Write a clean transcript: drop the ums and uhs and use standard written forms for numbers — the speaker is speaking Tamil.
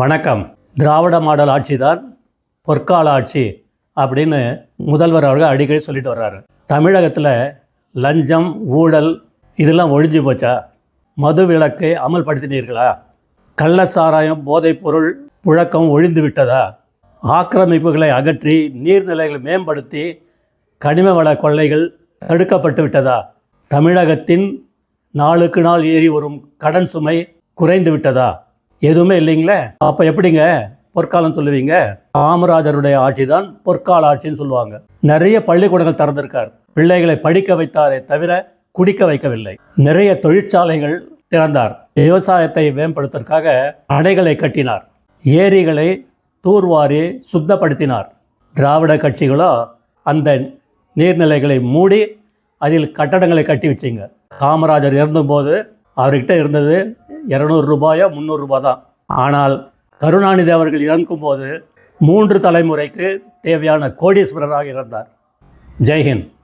வணக்கம். திராவிட மாடல் ஆட்சி தான் பொற்கால ஆட்சி அப்படின்னு முதல்வர் அவர்கள் அடிக்கடி சொல்லிட்டு வர்றாரு. தமிழகத்தில் லஞ்சம், ஊழல் இதெல்லாம் ஒழிஞ்சு போச்சா? மது விலக்கை அமல்படுத்தினீர்களா? கள்ள சாராயம், போதைப்பொருள் புழக்கம் ஒழிந்து விட்டதா? ஆக்கிரமிப்புகளை அகற்றி நீர்நிலைகளை மேம்படுத்தி கனிம வள கொள்ளைகள் தடுக்கப்பட்டு விட்டதா? தமிழகத்தின் நாளுக்கு நாள் ஏறி வரும் கடன் சுமை குறைந்து விட்டதா? எதுவுமே இல்லைங்களே. அப்போ எப்படிங்க பொற்காலம் சொல்லுவீங்க? காமராஜருடைய ஆட்சி தான் பொற்கால ஆட்சின்னு சொல்லுவாங்க. நிறைய பள்ளிக்கூடங்கள் திறந்திருக்கார். பிள்ளைகளை படிக்க வைத்தாரே தவிர குடிக்க வைக்கவில்லை. நிறைய தொழிற்சாலைகள் திறந்தார். விவசாயத்தை மேம்படுத்துவதற்காக அணைகளை கட்டினார். ஏரிகளை தூர்வாரி சுத்தப்படுத்தினார். திராவிட கட்சிகளோ அந்த நீர்நிலைகளை மூடி அதில் கட்டடங்களை கட்டி வச்சிங்க. காமராஜர் இருந்தபோது அவர்கிட்ட இருந்தது 200 ரூபாயோ 300 ரூபாய் தான். ஆனால் கருணாநிதி அவர்கள் இறக்கும்போது 3 தலைமுறைக்கு தேவையான கோடீஸ்வரராக இருந்தார். ஜெய்ஹிந்த்.